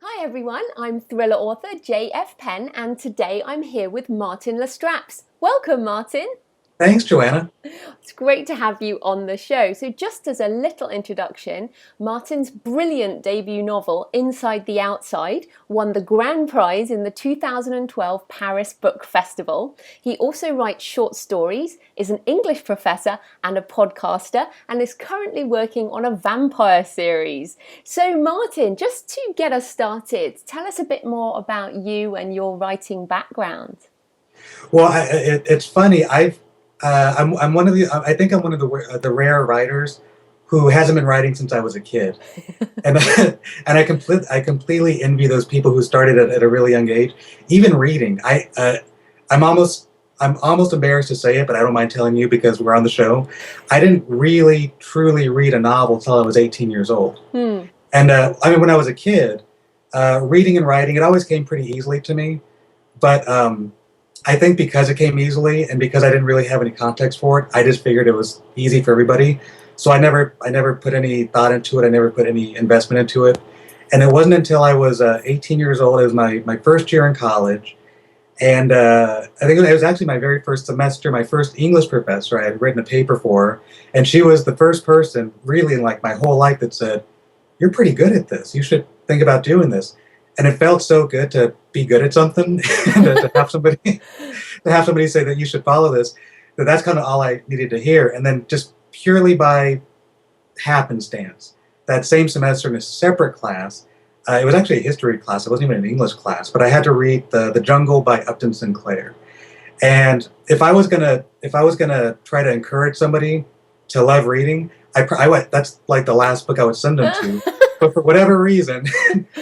Hi everyone, I'm thriller author j.f.penn and today I'm here with Martin Lastrapes. Welcome, Martin. Thanks, Joanna. It's great to have you on the show. So just as a little introduction, Martin's brilliant debut novel, Inside the Outside, won the grand prize in the 2012 Paris Book Festival. He also writes short stories, is an English professor and a podcaster, and is currently working on a vampire series. So Martin, just to get us started, tell us a bit more about you and your writing background. Well, it's funny. I'm one of the. I think I'm one of the rare writers who hasn't been writing since I was a kid, and and I completely envy those people who started at a really young age. Even reading, I'm almost I'm almost embarrassed to say it, but I don't mind telling you because we're on the show. I didn't really truly read a novel till I was 18 years old, Hmm. and I mean when I was a kid, reading and writing it always came pretty easily to me, but. I think because it came easily and because I didn't really have any context for it, I just figured it was easy for everybody. So I never put any thought into it. I never put any investment into it. And it wasn't until I was 18 years old, it was my first year in college. And I think it was actually my very first semester, my first English professor I had written a paper for. And she was the first person really in like my whole life that said, "You're pretty good at this. You should think about doing this." And it felt so good to be good at something and to have somebody say that you should follow this. That's kind of all I needed to hear. And then just purely by happenstance, that same semester in a separate class, it was actually a history class. It wasn't even an English class, but I had to read the Jungle by Upton Sinclair. And if I was gonna try to encourage somebody to love reading, that's like the last book I would send them to. But for whatever reason,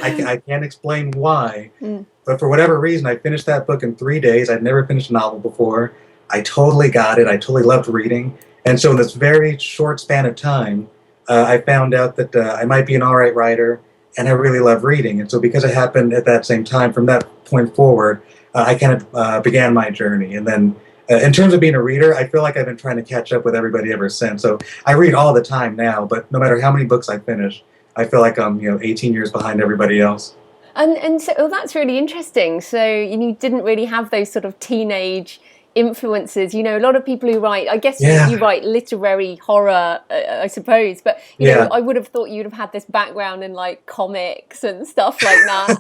I can't explain why. Mm. But for whatever reason, I finished that book in 3 days. I'd never finished a novel before. I totally got it. I totally loved reading. And so in this very short span of time, I found out that I might be an all right writer, and I really love reading. And so because it happened at that same time, from that point forward, I kind of began my journey. And then in terms of being a reader, I feel like I've been trying to catch up with everybody ever since. So I read all the time now, but no matter how many books I finish, I feel like I'm 18 years behind everybody else. And so that's really interesting. So you didn't really have those sort of teenage influences. A lot of people who write, I guess you Yeah, write literary horror, I suppose, but yeah. I would have thought you'd have had this background in like comics and stuff like that.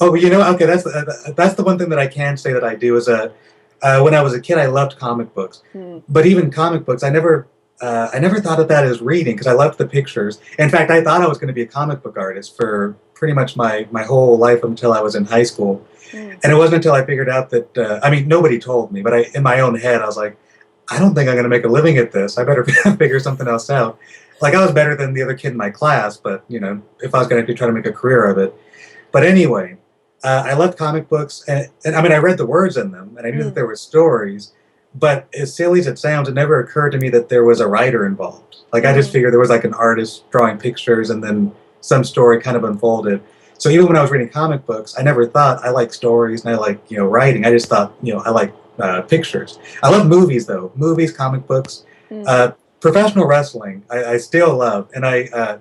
Oh, okay. That's the one thing that I can say that I do is when I was a kid, I loved comic books, Hmm. but even comic books, I never thought of that as reading because I loved the pictures. In fact, I thought I was going to be a comic book artist for pretty much my whole life until I was in high school. Hmm. And it wasn't until I figured out that I mean nobody told me, but in my own head I was like, I don't think I'm going to make a living at this. I better figure something else out. Like I was better than the other kid in my class, but if I was going to try to make a career of it. But anyway, I loved comic books, and I mean, I read the words in them, and I knew that Hmm. there were stories. But as silly as it sounds, it never occurred to me that there was a writer involved. Like I just Hmm. figured there was like an artist drawing pictures, and then some story kind of unfolded. So even when I was reading comic books, I never thought I like stories and I like writing. I just thought I like pictures. I love movies though, movies, comic books, Hmm. uh, professional wrestling. I still love, and I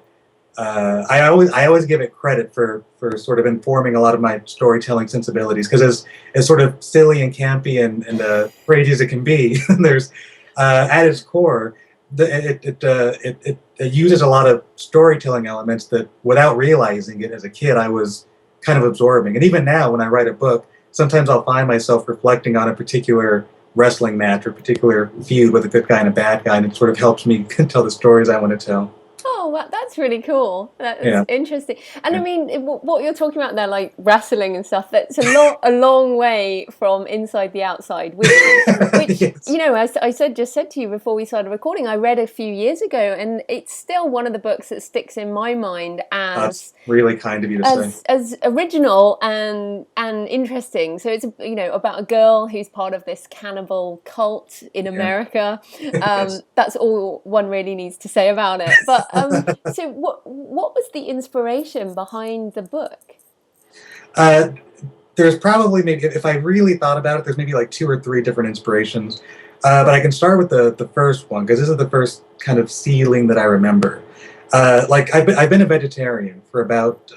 always give it credit for sort of informing a lot of my storytelling sensibilities because as sort of silly and campy and crazy as it can be, there's at its core it uses a lot of storytelling elements that without realizing it as a kid I was kind of absorbing. And even now when I write a book, sometimes I'll find myself reflecting on a particular wrestling match or particular feud with a good guy and a bad guy, and it sort of helps me tell the stories I want to tell. Oh, that's really cool. That's Yeah. interesting. And I Yeah. mean, what you're talking about there, like wrestling and stuff, that's a long way from Inside the Outside, which Yes. as I just said to you before we started recording, I read a few years ago, and it's still one of the books that sticks in my mind That's as really kind of you to say. as original and interesting. So it's about a girl who's part of this cannibal cult in Yeah. America. Yes. That's all one really needs to say about it. But so what was the inspiration behind the book? Uh, there's probably maybe if I really thought about it, there's maybe like two or three different inspirations. But I can start with the first one because this is the first kind of feeling that I remember. Like I've been a vegetarian for about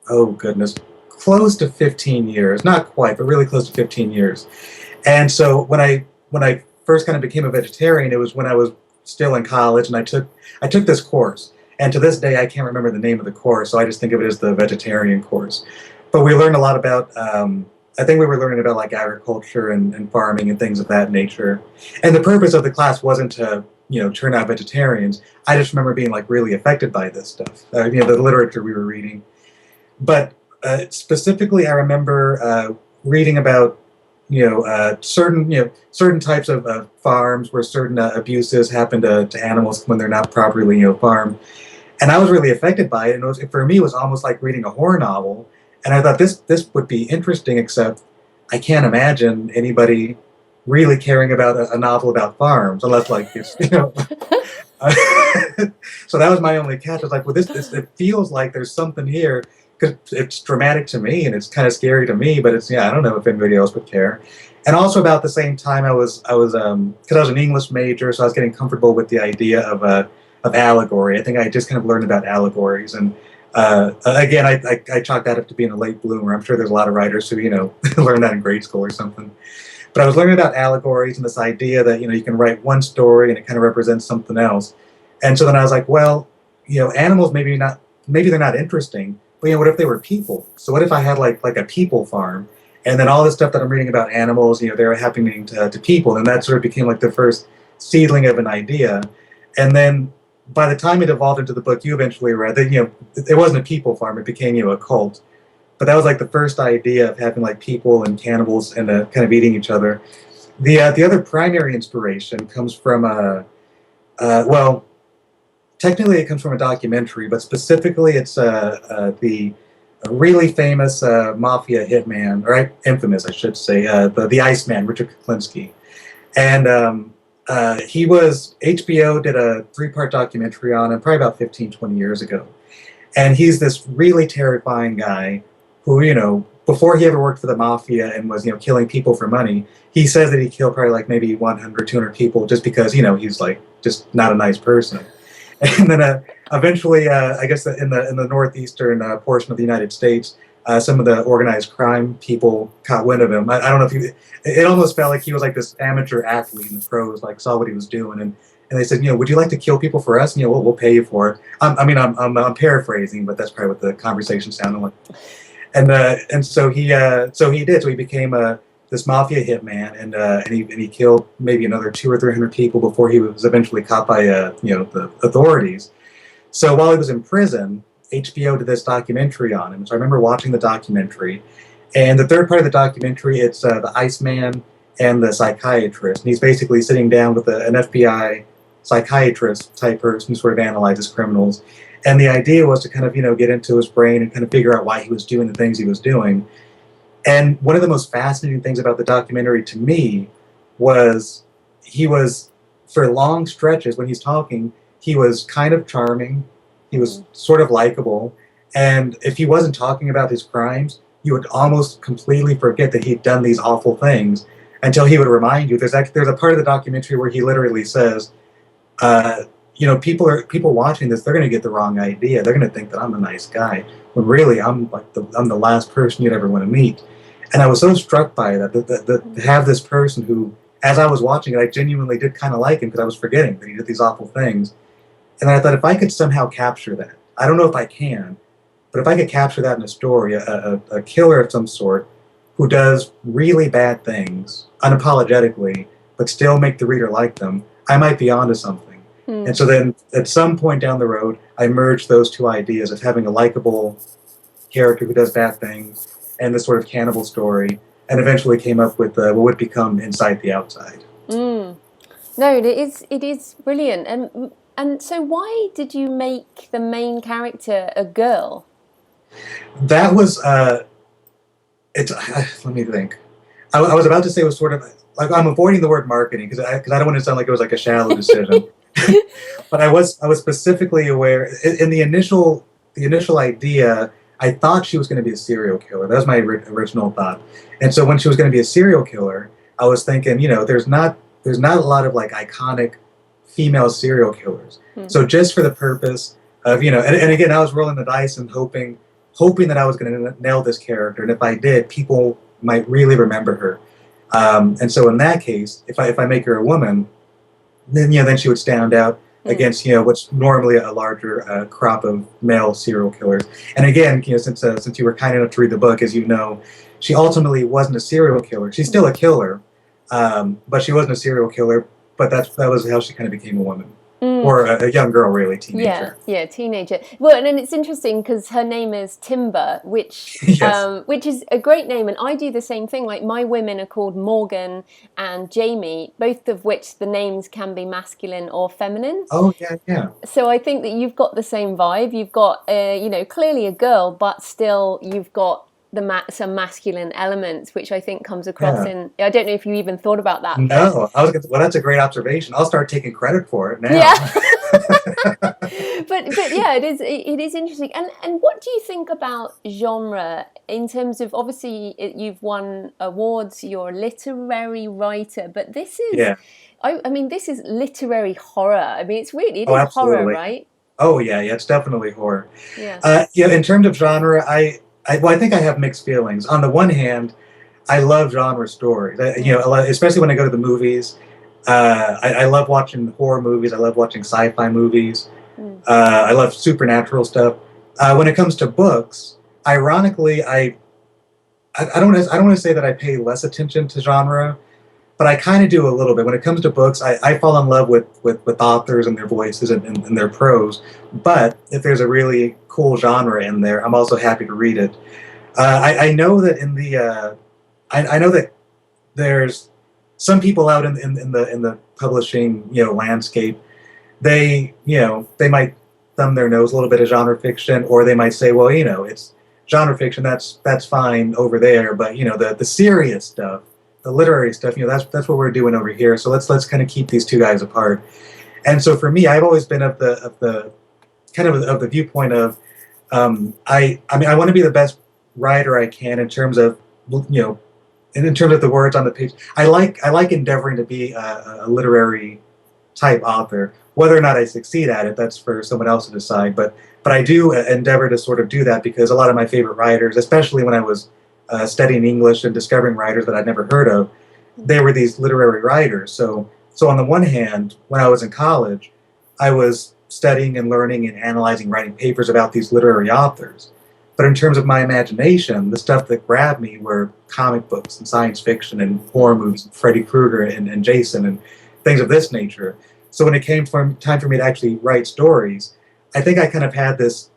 oh goodness, close to 15 years, not quite, but really close to 15 years. And so when I first kind of became a vegetarian, it was when I was still in college, and I took this course. And to this day, I can't remember the name of the course, so I just think of it as the vegetarian course. But we learned a lot about. I think we were learning about like agriculture and farming and things of that nature. And the purpose of the class wasn't to turn out vegetarians. I just remember being like really affected by this stuff. The literature we were reading. But specifically, I remember reading about certain types of farms where certain abuses happen to animals when they're not properly farmed, and I was really affected by it. And for me, it was almost like reading a horror novel. And I thought this would be interesting, except I can't imagine anybody really caring about a novel about farms unless like it's so that was my only catch. I was like, well, this it feels like there's something here because it's dramatic to me and it's kind of scary to me, but it's I don't know if anybody else would care. And also about the same time, because I was an English major, so I was getting comfortable with the idea of allegory. I think I just kind of learned about allegories, and again, I chalk that up to being a late bloomer. I'm sure there's a lot of writers who learned that in grade school or something. But I was learning about allegories and this idea that you can write one story and it kind of represents something else. And so then I was like, well, animals maybe they're not interesting, but what if they were people? So what if I had like a people farm, and then all this stuff that I'm reading about animals, they were happening to people, and that sort of became like the first seedling of an idea. And then by the time it evolved into the book you eventually read, that it wasn't a people farm; it became a cult. But that was like the first idea of having like people and cannibals and kind of eating each other. The other primary inspiration comes from well, technically it comes from a documentary, but specifically it's the a really famous mafia hitman, or infamous, I should say, the Iceman, Richard Kuklinski. And HBO did a 3-part documentary on him probably about 15, 20 years ago. And he's this really terrifying guy who, before he ever worked for the mafia and was, killing people for money, he says that he killed probably like maybe 100, 200 people just because, he's like just not a nice person. And then eventually, I guess in the northeastern portion of the United States, some of the organized crime people caught wind of him. I don't know if it almost felt like he was like this amateur athlete, and the pros like saw what he was doing, and they said, would you like to kill people for us? We'll pay you for it. I'm paraphrasing, but that's probably what the conversation sounded like. And so he did. So he became this mafia hitman, and he killed maybe another 200 or 300 people before he was eventually caught by the authorities. So while he was in prison, HBO did this documentary on him. So I remember watching the documentary, and the third part of the documentary, it's the Iceman and the psychiatrist, and he's basically sitting down with an FBI psychiatrist type person who sort of analyzes criminals. And the idea was to kind of get into his brain and kind of figure out why he was doing the things he was doing. And one of the most fascinating things about the documentary to me was he was, for long stretches when he's talking, he was kind of charming. He was sort of likable. And if he wasn't talking about his crimes, you would almost completely forget that he'd done these awful things until he would remind you. There's a part of the documentary where he literally says, people watching this, they're going to get the wrong idea. They're going to think that I'm a nice guy, when really I'm the last person you'd ever want to meet. And I was so struck by that to have this person who, as I was watching it, I genuinely did kind of like him because I was forgetting that he did these awful things. And I thought, if I could somehow capture that, I don't know if I can, but if I could capture that in a story, a killer of some sort who does really bad things unapologetically, but still make the reader like them, I might be onto something. And so then at some point down the road, I merged those two ideas of having a likable character who does bad things and this sort of cannibal story, and eventually came up with what would become Inside the Outside. No, it is brilliant. And so why did you make the main character a girl? That was let me think. I was about to say it was sort of like, I'm avoiding the word marketing because I don't want to sound like it was like a shallow decision. But I was specifically aware in the initial idea. I thought she was going to be a serial killer. That was my original thought. And so when she was going to be a serial killer, I was thinking, there's not a lot of like iconic female serial killers. So just for the purpose of, and again, I was rolling the dice and hoping hoping that I was going to nail this character, and if I did, people might really remember her. And so in that case, if I make her a woman, then she would stand out against what's normally a larger crop of male serial killers. And again, since you were kind enough to read the book, as you know, she ultimately wasn't a serial killer. She's still a killer, but she wasn't a serial killer. But that was how she kind of became a woman. Or a young girl, really, teenager. Yeah, teenager. Well, and then it's interesting because her name is Timber, which Yes. which is a great name, and I do the same thing. Like my women are called Morgan and Jamie, both of which the names can be masculine or feminine. Oh, yeah, yeah. So I think that you've got the same vibe. You've got, clearly a girl, but still you've got some masculine elements, which I think comes across Yeah. in. I don't know if you even thought about that, but No, well, that's a great observation. I'll start taking credit for it now. yeah. but yeah, it is interesting. And what do you think about genre in terms of, obviously you've won awards, you're a literary writer, but this is Yeah. I mean this is literary horror. I mean it Oh, is horror, absolutely. right? Oh, yeah, yeah. It's definitely horror. Yeah. In terms of genre, I think I have mixed feelings. On the one hand, I love genre stories. Especially when I go to the movies. I love watching horror movies. I love watching sci-fi movies. I love supernatural stuff. When it comes to books, ironically, I don't want to say that I pay less attention to genre, but I kind of do a little bit. When it comes to books, I fall in love with authors and their voices and their prose. But if there's a really cool genre in there, I'm also happy to read it. I know that I know that there's some people out in the publishing landscape. They might thumb their nose a little bit at genre fiction, or they might say, well, it's genre fiction. That's fine over there, but the serious stuff, the literary stuff, that's what we're doing over here. So let's kind of keep these two guys apart. And so for me, I've always been of the kind of the viewpoint of I mean I want to be the best writer I can in terms of in terms of the words on the page. I like endeavoring to be a literary type author. Whether or not I succeed at it, that's for someone else to decide. But I do endeavor to sort of do that because a lot of my favorite writers, especially when I was studying English and discovering writers that I'd never heard of, they were these literary writers. So on the one hand, when I was in college, I was studying and learning and analyzing, writing papers about these literary authors. But in terms of my imagination, the stuff that grabbed me were comic books and science fiction and horror movies, and Freddy Krueger and Jason and things of this nature. So when it came time for me to actually write stories, I think I kind of had this,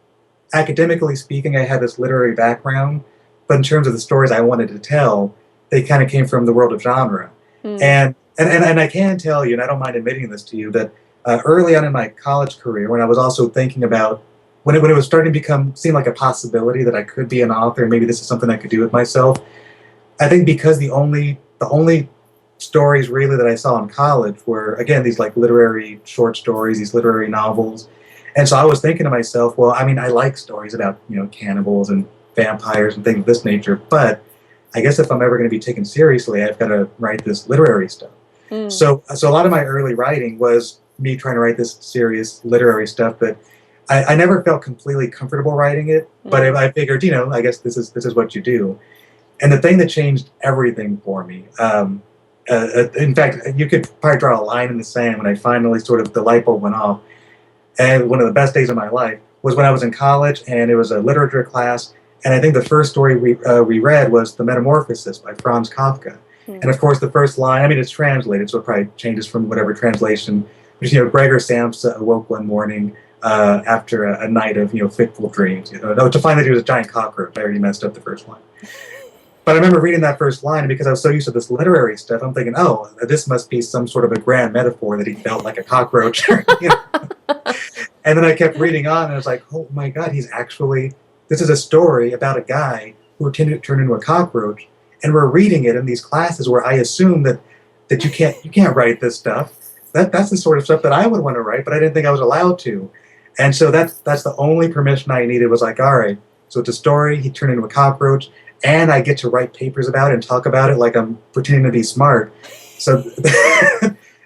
academically speaking, I had this literary background, but in terms of the stories I wanted to tell, they kind of came from the world of genre. And I can tell you, and I don't mind admitting this to you, that early on in my college career, when I was also thinking about, when it was starting to seem like a possibility that I could be an author, and maybe this is something I could do with myself, I think because the only stories really that I saw in college were, again, these like literary short stories, these literary novels. And so I was thinking to myself, well, I mean, I like stories about, cannibals and vampires and things of this nature, but I guess if I'm ever going to be taken seriously, I've got to write this literary stuff. So a lot of my early writing was me trying to write this serious literary stuff, but I never felt completely comfortable writing it, but I figured, I guess this is what you do. And the thing that changed everything for me, in fact, you could probably draw a line in the sand when I finally the light bulb went off. And one of the best days of my life was when I was in college, and it was a literature class. And I think the first story we read was The Metamorphosis by Franz Kafka. And of course, the first line, I mean, it's translated, so it probably changes from whatever translation. Which, Gregor Samsa awoke one morning after a night of, fitful dreams, to find that he was a giant cockroach. I already messed up the first line. But I remember reading that first line, and because I was so used to this literary stuff, I'm thinking, oh, this must be some sort of a grand metaphor that he felt like a cockroach. And then I kept reading on, and I was like, oh my God, this is a story about a guy who turned into a cockroach, and we're reading it in these classes where I assume that you can't write this stuff. That's the sort of stuff that I would want to write, but I didn't think I was allowed to. And so that's the only permission I needed, was like, all right, so it's a story, he turned into a cockroach, and I get to write papers about it and talk about it like I'm pretending to be smart. So,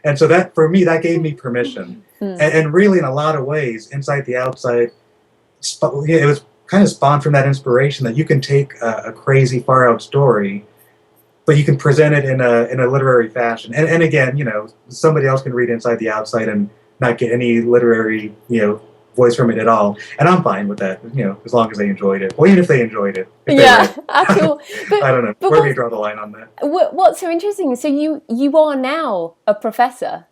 and so that, for me, that gave me permission. And really, in a lot of ways, Inside the Outside, it was kind of spawned from that inspiration that you can take a crazy, far out story, but you can present it in a literary fashion. And again, somebody else can read Inside the Outside and not get any literary, voice from it at all. And I'm fine with that, as long as they enjoyed it. Well, even if they enjoyed it. If they read At all. I don't know. Where do you draw the line on that? What's so interesting? So you are now a professor.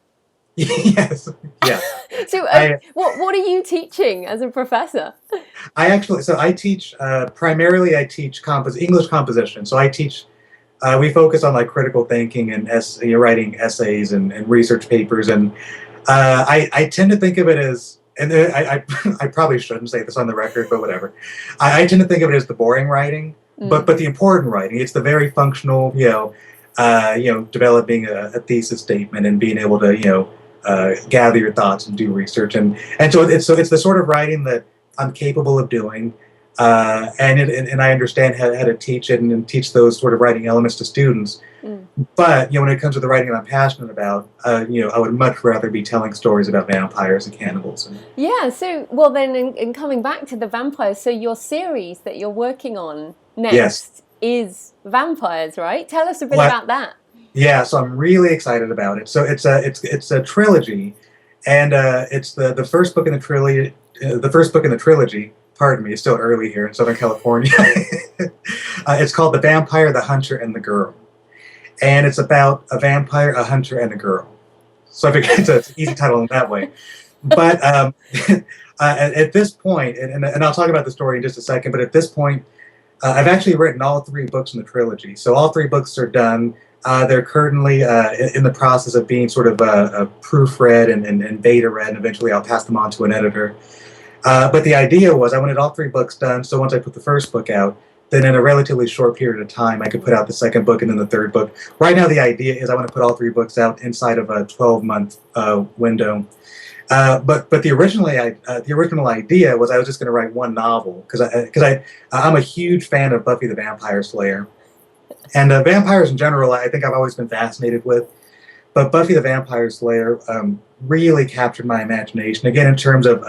Yes. Yeah. So what are you teaching as a professor? I teach primarily. I teach English composition. So I teach. We focus on like critical thinking and writing essays and research papers, and I tend to think of it as, and I probably shouldn't say this on the record, but whatever. I tend to think of it as the boring writing, but the important writing. It's the very functional, developing a thesis statement and being able to gather your thoughts and do research, and so it's the sort of writing that I'm capable of doing. And I understand how to teach it and teach those sort of writing elements to students. But when it comes to the writing that I'm passionate about, I would much rather be telling stories about vampires and cannibals. Yeah. So then, in coming back to the vampires, so your series that you're working on next is vampires, right? Tell us a bit about that. Yeah. So I'm really excited about it. So it's a trilogy, and it's the first book in the trilogy. The first book in the trilogy. Pardon me, it's still early here in Southern California. It's called The Vampire, the Hunter, and the Girl. And it's about a vampire, a hunter, and a girl. So I figured it's an easy title in that way. But at this point, and I'll talk about the story in just a second, but at this point, I've actually written all 3 books in the trilogy. So all 3 books are done. They're currently in the process of being sort of proofread and beta read, and eventually I'll pass them on to an editor. But the idea was I wanted all 3 books done, so once I put the first book out, then in a relatively short period of time, I could put out the second book and then the third book. Right now, the idea is I want to put all 3 books out inside of a 12-month window. But the original idea was I was just going to write one novel, because I'm a huge fan of Buffy the Vampire Slayer. And vampires in general, I think I've always been fascinated with. But Buffy the Vampire Slayer really captured my imagination, again, in terms of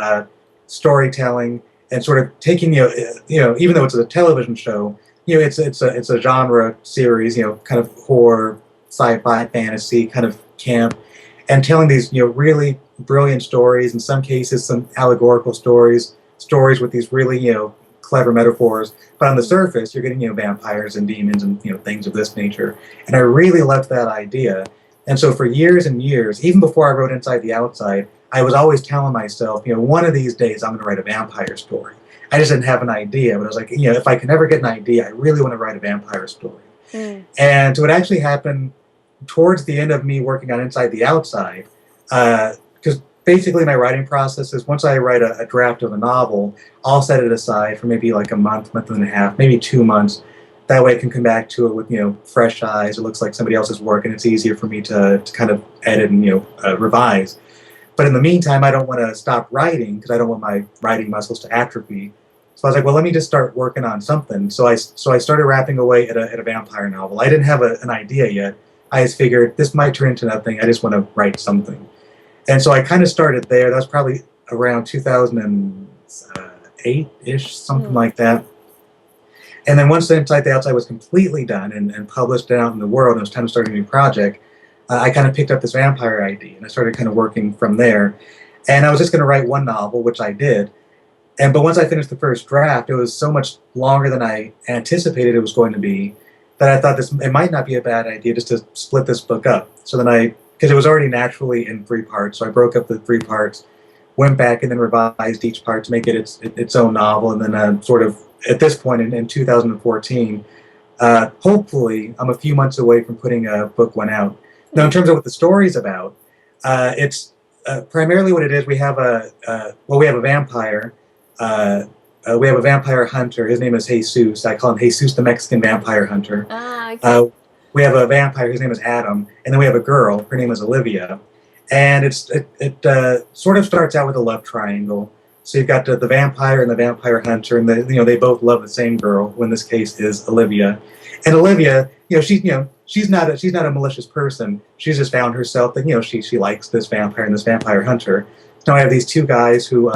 storytelling and sort of taking even though it's a television show, it's a genre series, kind of horror, sci-fi, fantasy, kind of camp, and telling these really brilliant stories. In some cases, some allegorical stories with these really clever metaphors. But on the surface, you're getting vampires and demons and things of this nature. And I really loved that idea. And so for years and years, even before I wrote Inside the Outside, I was always telling myself, one of these days I'm going to write a vampire story. I just didn't have an idea, but I was like, if I can ever get an idea, I really want to write a vampire story. And so it actually happened towards the end of me working on Inside the Outside, because basically my writing process is once I write a draft of a novel, I'll set it aside for maybe like a month and a half, maybe 2 months. That way I can come back to it with fresh eyes. It looks like somebody else's work, and it's easier for me to kind of edit and revise. But in the meantime, I don't want to stop writing because I don't want my writing muscles to atrophy. So I was like, well, let me just start working on something. So I started rapping away at a vampire novel. I didn't have an idea yet. I just figured this might turn into nothing. I just want to write something. And so I kind of started there. That was probably around 2008-ish, something like that. And then once Inside the Outside was completely done and published and out in the world, and it was time to start a new project, I kind of picked up this vampire idea, and I started kind of working from there. And I was just going to write one novel, which I did. But once I finished the first draft, it was so much longer than I anticipated it was going to be that I thought it might not be a bad idea just to split this book up. So then because it was already naturally in 3 parts, so I broke up the 3 parts, went back and then revised each part to make it its own novel, and then sort of at this point in 2014, hopefully I'm a few months away from putting book 1 out. Now, in terms of what the story's about, it's primarily what it is. We have a vampire. We have a vampire hunter. His name is Jesus. I call him Jesus, the Mexican vampire hunter. Okay. We have a vampire. His name is Adam, and then we have a girl. Her name is Olivia, and it sort of starts out with a love triangle. So you've got the vampire and the vampire hunter, and they both love the same girl, who in this case is Olivia. And Olivia, she's not a malicious person. She's just found herself that she likes this vampire and this vampire hunter. Now I have these 2 guys who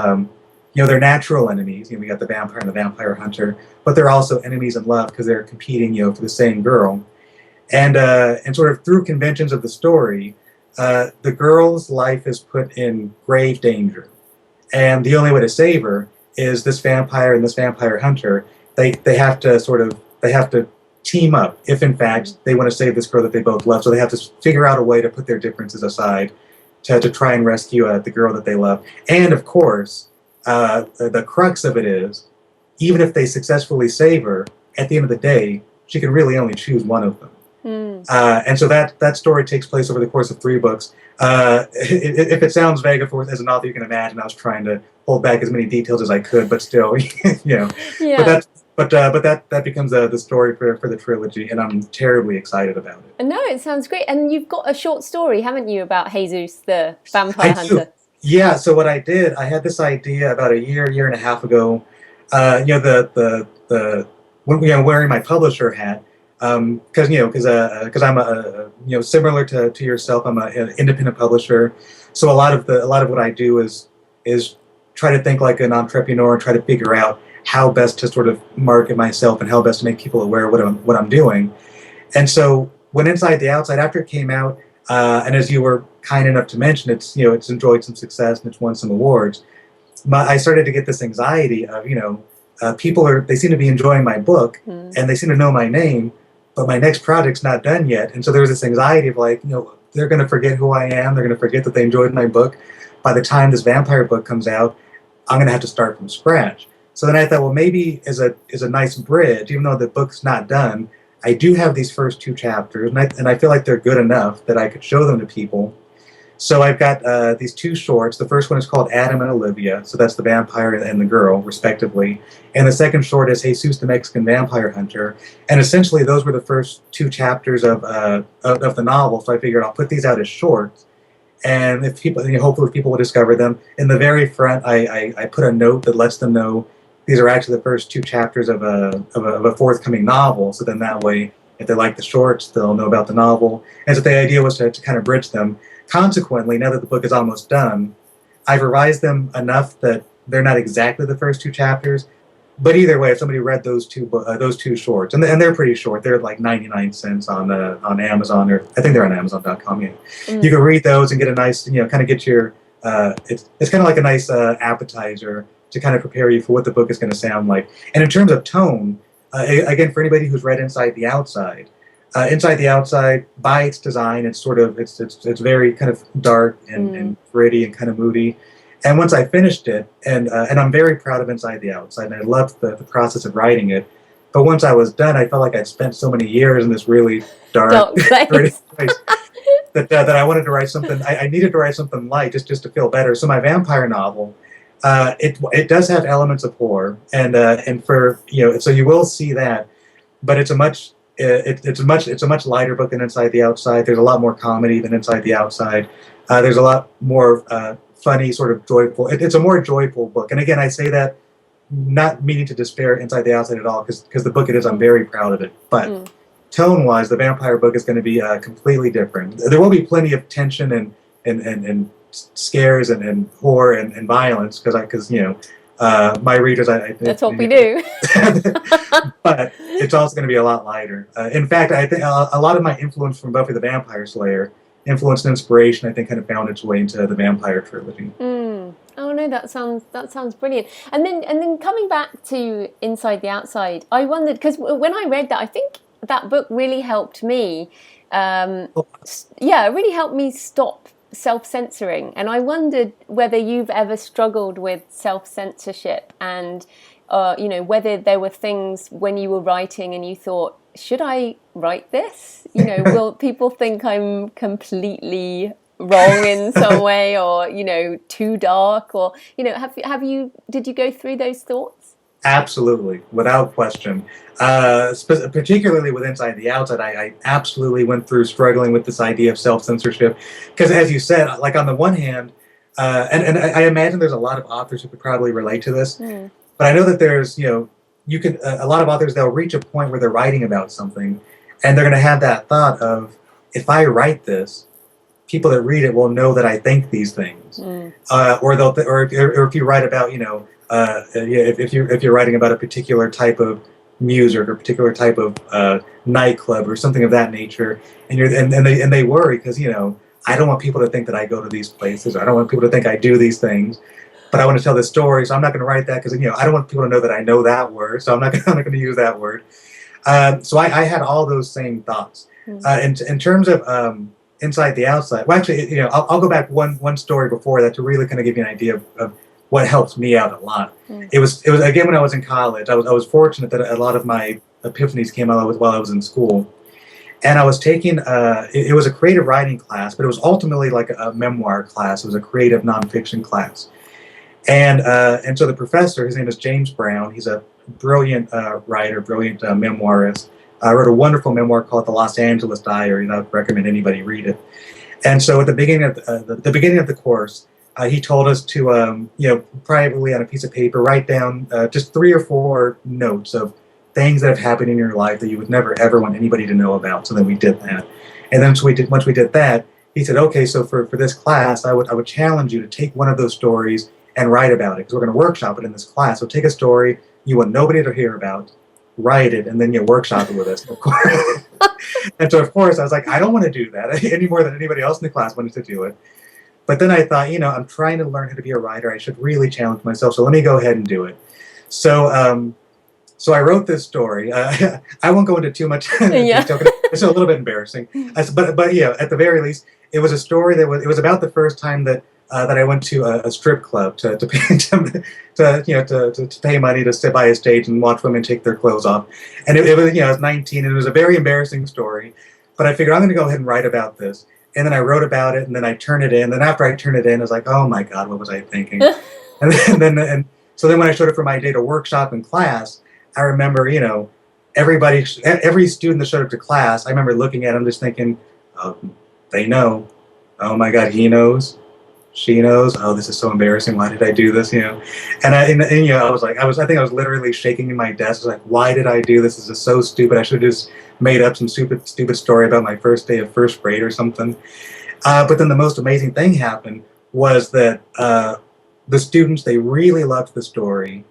they're natural enemies. We got the vampire and the vampire hunter, but they're also enemies in love because they're competing, for the same girl. And sort of through conventions of the story, the girl's life is put in grave danger, and the only way to save her is this vampire and this vampire hunter. They have to team up if in fact they want to save this girl that they both love. So they have to figure out a way to put their differences aside to try and rescue the girl that they love. And of course, the crux of it is, even if they successfully save her, at the end of the day, she can really only choose one of them. And so that story takes place over the course of 3 books. If it sounds vague, of course, as an author, you can imagine I was trying to hold back as many details as I could, but still, Yeah. But that becomes the story for the trilogy, and I'm terribly excited about it. No, it sounds great. And you've got a short story, haven't you, about Jesus, the vampire I hunter? do. Yeah. So what I did, I had this idea about a year and a half ago. When wearing my publisher hat, because I'm similar to yourself, I'm an independent publisher. So a lot of what I do is try to think like an entrepreneur and try to figure out how best to sort of market myself and how best to make people aware of what I'm doing. And so when Inside the Outside, after it came out, and as you were kind enough to mention, it's enjoyed some success and it's won some awards. I started to get this anxiety of they seem to be enjoying my book and they seem to know my name, but my next project's not done yet. And so there was this anxiety of they're going to forget who I am. They're going to forget that they enjoyed my book. By the time this vampire book comes out, I'm going to have to start from scratch. So then I thought, well, maybe as a nice bridge, even though the book's not done, I do have these first 2 chapters, and I feel like they're good enough that I could show them to people. So I've got these 2 shorts. The first one is called Adam and Olivia, so that's the vampire and the girl, respectively. And the second short is Jesus, the Mexican Vampire Hunter. And essentially, those were the first 2 chapters of the novel. So I figured I'll put these out as shorts, and if people, hopefully, people will discover them. In the very front, I put a note that lets them know these are actually the first 2 chapters of a forthcoming novel. So then that way, if they like the shorts, they'll know about the novel. And so the idea was to kind of bridge them. Consequently, now that the book is almost done, I've revised them enough that they're not exactly the first 2 chapters. But either way, if somebody read those two shorts, and they're pretty short, they're like 99 cents on Amazon, or I think they're on Amazon.com. Yeah, you can read those and get a nice, kind of get your. It's kind of like a nice appetizer to kind of prepare you for what the book is going to sound like. And in terms of tone, again, for anybody who's read Inside the Outside. Inside the Outside, by its design, it's very kind of dark and gritty and kind of moody. And once I finished it, and I'm very proud of Inside the Outside, and I loved the process of writing it. But once I was done, I felt like I'd spent so many years in this really dark, gritty place that I wanted to write something. I needed to write something light just to feel better. So my vampire novel, it does have elements of horror, and for so you will see that, but it's a much lighter book than Inside the Outside. There's a lot more comedy than Inside the Outside. There's a lot more funny, sort of joyful. It's a more joyful book. And again, I say that not meaning to despair Inside the Outside at all, because the book it is. I'm very proud of it. But tone-wise, the vampire book is going to be completely different. There will be plenty of tension and scares and horror and violence, because my readers, I think that's what we do. But it's also going to be a lot lighter. In fact, I think a lot of my influence from Buffy the Vampire Slayer, influence and inspiration, I think, kind of found its way into the vampire trilogy. Oh no, that sounds brilliant. And then coming back to Inside the Outside, I wondered, because when I read that, I think that book really helped me. It really helped me stop self-censoring, and I wondered whether you've ever struggled with self-censorship, and whether there were things when you were writing and you thought, should I write this? Will people think I'm completely wrong in some way, or too dark, or did you go through those thoughts? Absolutely, without question. Particularly with Inside the Outside, I absolutely went through struggling with this idea of self-censorship, because as you said, like on the one hand, and I imagine there's a lot of authors who could probably relate to this, but I know that there's a lot of authors, they'll reach a point where they're writing about something, and they're going to have that thought of, if I write this, people that read it will know that I think these things, or if you write about if you're writing about a particular type of music or a particular type of nightclub or something of that nature, and they worry because I don't want people to think that I go to these places. I don't want people to think I do these things. But I want to tell this story, so I'm not going to write that because I don't want people to know that I know that word. So I'm not going to use that word. So I had all those same thoughts. In terms of inside the outside, well, actually, I'll go back one story before that to really kind of give you an idea of what helps me out a lot. It was again when I was in college. I was fortunate that a lot of my epiphanies came out while I was in school, and I was taking it was a creative writing class, but it was ultimately like a memoir class. It was a creative nonfiction class. And so the professor, his name is James Brown. He's a brilliant writer, brilliant memoirist. Wrote a wonderful memoir called The Los Angeles Diary, and I'd recommend anybody read it. And so at the beginning of the course, he told us to, privately on a piece of paper, write down just 3 or 4 notes of things that have happened in your life that you would never ever want anybody to know about. So then we did that, and then once we did that, he said, okay, so for this class, I would challenge you to take one of those stories and write about it, because we're going to workshop it in this class. So take a story you want nobody to hear about, write it, and then you workshop it with us, of course. And so, of course, I was like, I don't want to do that any more than anybody else in the class wanted to do it. But then I thought, I'm trying to learn how to be a writer. I should really challenge myself. So let me go ahead and do it. So so I wrote this story. I won't go into too much detail. It's a little bit embarrassing. But at the very least, it was a story it was about the first time that I went to a strip club to pay to pay money to sit by a stage and watch women take their clothes off. And it was I was 19, and it was a very embarrassing story. But I figured I'm going to go ahead and write about this. And then I wrote about it, and then I turned it in. And after I turned it in, I was like, oh my God, what was I thinking? So then when I showed up for my data workshop in class, I remember every student that showed up to class, I remember looking at them just thinking, oh, they know. Oh my God, he knows. She knows. Oh, this is so embarrassing. Why did I do this? And I was like, I think I was literally shaking in my desk. I was like, why did I do this? This is so stupid. I should have just made up some stupid story about my first day of first grade or something. But then the most amazing thing happened was that the students, they really loved the story.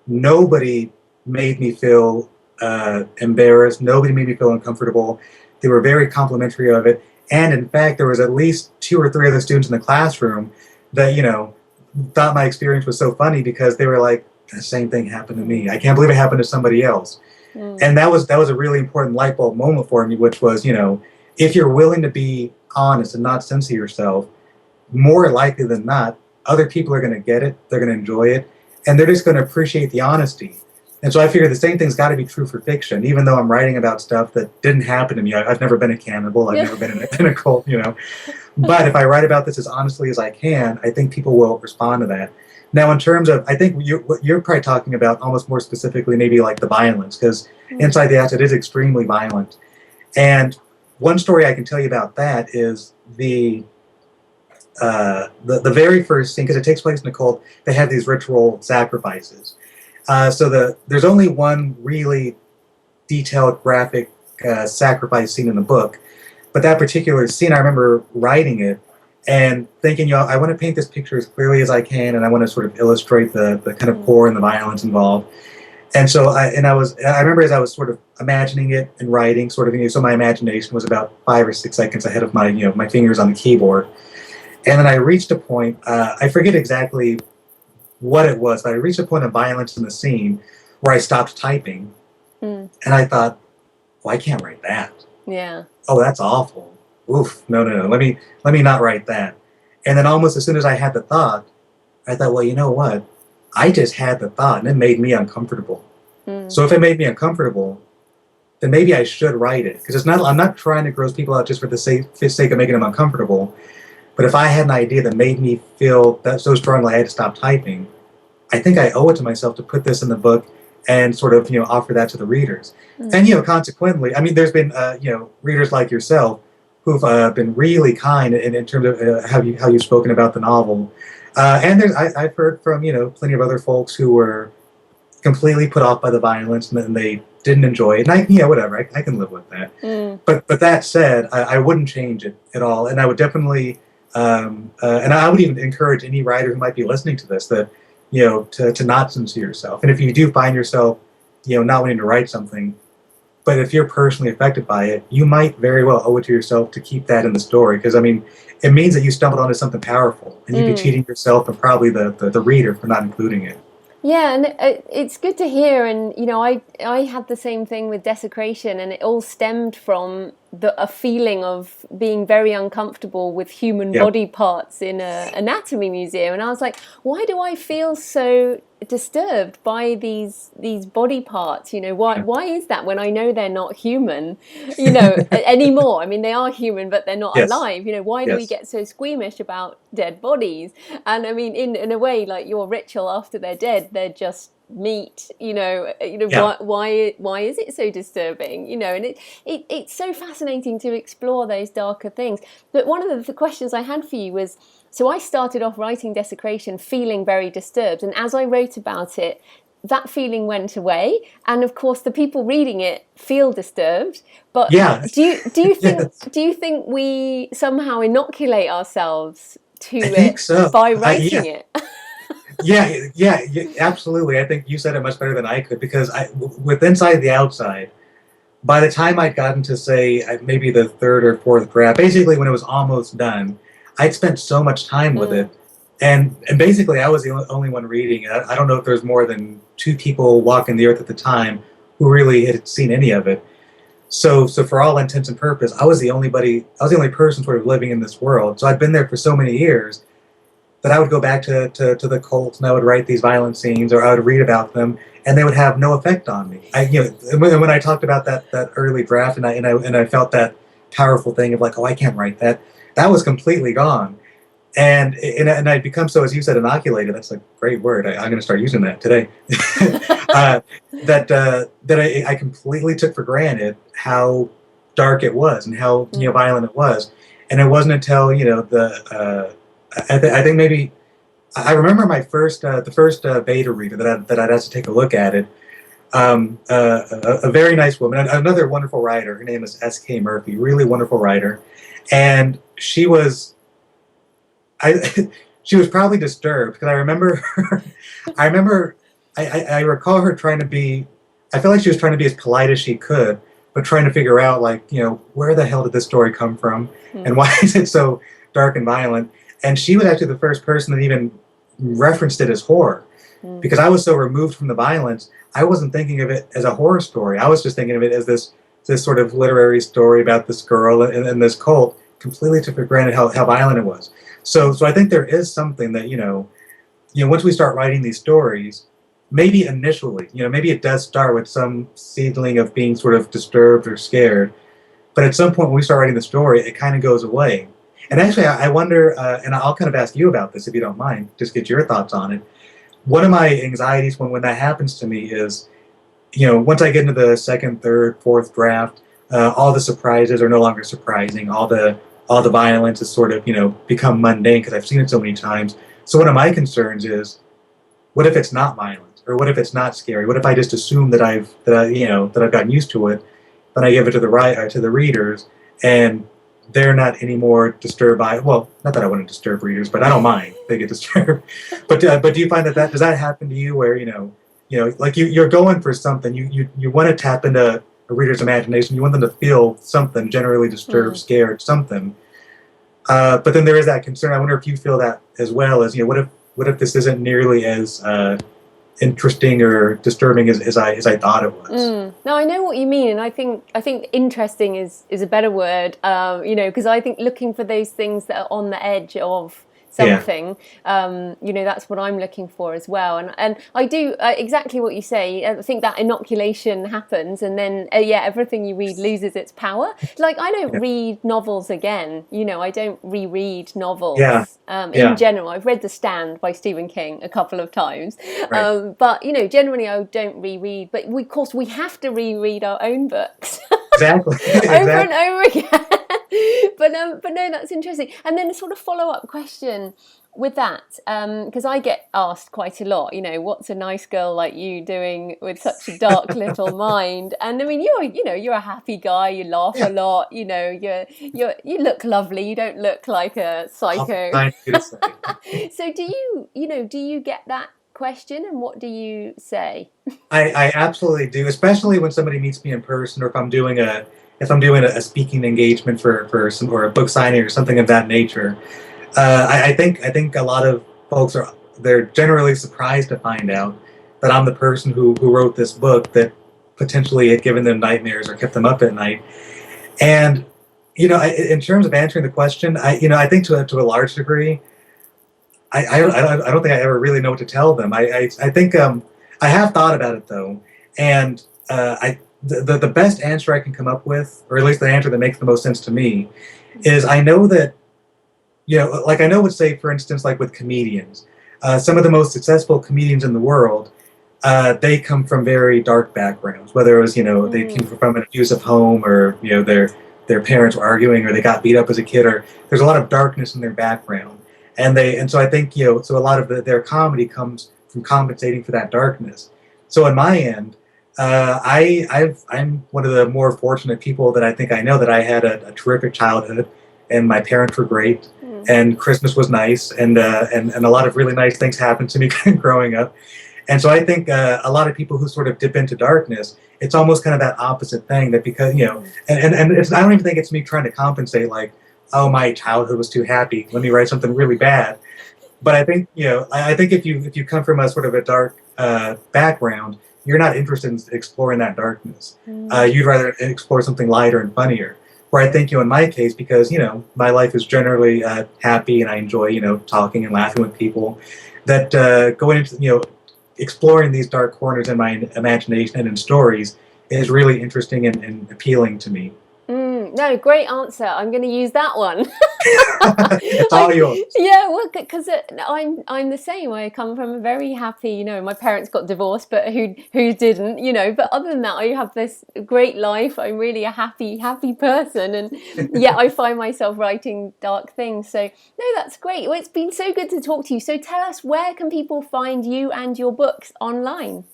Nobody made me feel embarrassed. Nobody made me feel uncomfortable. They were very complimentary of it. And in fact, there was at least 2 or 3 other students in the classroom that, thought my experience was so funny because they were like, the same thing happened to me. I can't believe it happened to somebody else. And that was a really important light bulb moment for me, which was, if you're willing to be honest and not censor yourself, more likely than not, other people are going to get it. They're going to enjoy it. And they're just going to appreciate the honesty. And so I figured the same thing's got to be true for fiction, even though I'm writing about stuff that didn't happen to me. I've never been a cannibal. I've never been in a cult, But if I write about this as honestly as I can, I think people will respond to that. Now, in terms of, I think what you're probably talking about almost more specifically, maybe like the violence, because Inside the Outside is extremely violent. And one story I can tell you about that is the very first scene, because it takes place in a cult. They have these ritual sacrifices. So there's only one really detailed graphic sacrifice scene in the book, but that particular scene, I remember writing it and thinking, I want to paint this picture as clearly as I can, and I want to sort of illustrate the kind of horror and the violence involved. And so I remember as I was sort of imagining it and writing, sort of, so my imagination was about 5 or 6 seconds ahead of my, my fingers on the keyboard. And then I reached a point, I forget exactly what it was, but I reached a point of violence in the scene where I stopped typing, and I thought, well, I can't write that. Yeah. Oh, that's awful. Oof. No. Let me not write that. And then almost as soon as I had the thought, I thought, well, you know what? I just had the thought, and it made me uncomfortable. So if it made me uncomfortable, then maybe I should write it, because I'm not trying to gross people out just for the sake of making them uncomfortable. But if I had an idea that made me feel that so strongly I had to stop typing, I think I owe it to myself to put this in the book and sort of, offer that to the readers. And, consequently, I mean, there's been, readers like yourself who've been really kind in terms of how you've spoken about the novel. And I've heard from, plenty of other folks who were completely put off by the violence and they didn't enjoy it. And whatever, I can live with that. But that said, I wouldn't change it at all. And I would definitely, and I would even encourage any writer who might be listening to this that to not censor yourself. And if you do find yourself, not wanting to write something, but if you're personally affected by it, you might very well owe it to yourself to keep that in the story. Because I mean, it means that you stumbled onto something powerful, and you'd be cheating yourself and probably the reader for not including it. Yeah, and it's good to hear. And I had the same thing with Desecration, and it all stemmed from a feeling of being very uncomfortable with human Yep. body parts in a anatomy museum. And I was like, why do I feel so disturbed by these body parts? Why Yeah. why is that when I know they're not human? Anymore. I mean, they are human, but they're not Yes. alive. Why do we Yes. get so squeamish about dead bodies? And I mean, in a way, like your ritual after they're dead, they're just meat. Yeah. Why is it so disturbing? And it's so fascinating to explore those darker things. But one of the questions I had for you was, so I started off writing Desecration feeling very disturbed, and as I wrote about it, that feeling went away, and of course the people reading it feel disturbed. But Yeah. do you think Yes. do you think we somehow inoculate ourselves to I think it so. by Yeah. writing it? Yeah, absolutely. I think you said it much better than I could because with Inside the Outside, by the time I'd gotten to say maybe the third or fourth draft, basically when it was almost done, I'd spent so much time with it, and basically I was the only one reading it. I don't know if there's more than two people walking the earth at the time who really had seen any of it. So for all intents and purposes, I was the only person sort of living in this world. So I'd been there for so many years that I would go back to the cults and I would write these violent scenes or I would read about them and they would have no effect on me. When I talked about that early draft and I felt that powerful thing of like, oh, I can't write that. That was completely gone. And I'd become so, as you said, inoculated. That's a great word. I'm going to start using that today. uh, that I completely took for granted how dark it was and how violent it was. And it wasn't until I think maybe I remember my first the first beta reader that I'd asked to take a look at it. A very nice woman, another wonderful writer. Her name is S.K. Murphy, really wonderful writer, and she was I she was probably disturbed because I remember I remember I recall her trying to be. I feel like she was trying to be as polite as she could, but trying to figure out like where the hell did this story come from and why is it so dark and violent. And she was actually the first person that even referenced it as horror because I was so removed from the violence. I wasn't thinking of it as a horror story. I was just thinking of it as this sort of literary story about this girl and this cult. Completely took for granted how violent it was. So I think there is something that once we start writing these stories, maybe initially, maybe it does start with some seedling of being sort of disturbed or scared, but at some point when we start writing the story, it kind of goes away. And actually, I wonder, and I'll kind of ask you about this if you don't mind, just get your thoughts on it. One of my anxieties when that happens to me is, once I get into the second, third, fourth draft, all the surprises are no longer surprising. All the violence is sort of become mundane because I've seen it so many times. So one of my concerns is, what if it's not violent, or what if it's not scary? What if I just assume that I've gotten used to it, then I give it to the readers, and they're not anymore disturbed by it. Well, not that I wouldn't disturb readers, but I don't mind if they get disturbed. But do you find that does that happen to you where like you're going for something, you want to tap into a reader's imagination, you want them to feel something, generally disturbed, scared, something. But then there is that concern. I wonder if you feel that as well as what if this isn't nearly as interesting or disturbing as I thought it was. No, I know what you mean, and I think interesting is a better word. Because I think looking for those things that are on the edge of Yeah. something, that's what I'm looking for as well. And I do exactly what you say. I think that inoculation happens, and then everything you read loses its power. Like I don't Yeah. read novels again. I don't reread Yeah. novels. In Yeah. general, I've read The Stand by Stephen King a couple of times, Right. but generally I don't reread. But of course, we have to reread our own books Exactly. over and Exactly. over again. But no, that's interesting. And then a sort of follow up question with that, because I get asked quite a lot. What's a nice girl like you doing with such a dark little mind? And I mean, you're a happy guy. You laugh a Yeah. lot. You look lovely. You don't look like a Awful psycho. kind of you to say. So do you get that question, and what do you say? I absolutely do, especially when somebody meets me in person, or if I'm doing a speaking engagement for some, or a book signing or something of that nature. I think a lot of folks they're generally surprised to find out that I'm the person who wrote this book that potentially had given them nightmares or kept them up at night. And in terms of answering the question, I think to a large degree, I don't think I ever really know what to tell them. I think I have thought about it though, and I the best answer I can come up with, or at least the answer that makes the most sense to me, is I know that like I know would say, for instance, like with comedians, some of the most successful comedians in the world, they come from very dark backgrounds. Whether it was they came from an abusive home, or their parents were arguing, or they got beat up as a kid, or there's a lot of darkness in their background, and so I think so a lot of their comedy comes from compensating for that darkness. So on my end, I'm one of the more fortunate people that I think I know, that I had a terrific childhood, and my parents were great, and Christmas was nice, and a lot of really nice things happened to me growing up. And so I think a lot of people who sort of dip into darkness, it's almost kind of that opposite thing, that because and it's, I don't even think it's me trying to compensate, like, oh, my childhood was too happy, let me write something really bad. But I think I think if you come from a sort of a dark background, you're not interested in exploring that darkness. You'd rather explore something lighter and funnier. Where I think in my case, because my life is generally happy, and I enjoy talking and laughing with people, that going into exploring these dark corners in my imagination and in stories is really interesting and appealing to me. No, great answer. I'm going to use that one. It's all yours. Yeah, well, because I'm the same. I come from a very happy. My parents got divorced, but who didn't? But other than that, I have this great life. I'm really a happy person, and yet I find myself writing dark things. So no, that's great. Well, it's been so good to talk to you. So tell us, where can people find you and your books online?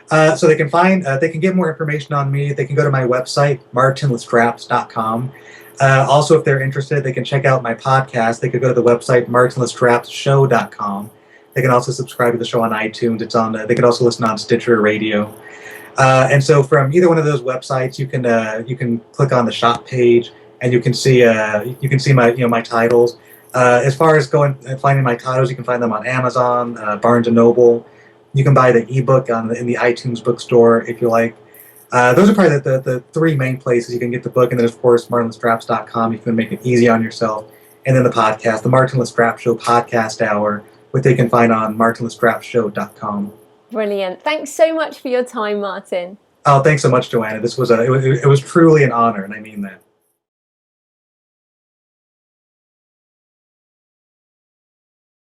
So they can get more information on me. They can go to my website, martinlastrapes.com. Also, if they're interested, they can check out my podcast. They could go to the website, martinlastrapesshow.com. They can also subscribe to the show on iTunes. It's on. They can also listen on Stitcher Radio. And so from either one of those websites, you can click on the shop page, and you can see my titles. As far as going and finding my titles, you can find them on Amazon, Barnes and Noble. You can buy the ebook in the iTunes bookstore if you like. Those are probably the three main places you can get the book, and then of course martinlastrapes.com. You can make it easy on yourself, and then the podcast, the Martin Lastrapes Show podcast hour, which they can find on martinlastrapesshow.com. Brilliant. Thanks so much for your time, Martin. Oh, thanks so much, Joanna. It was truly an honor, and I mean that.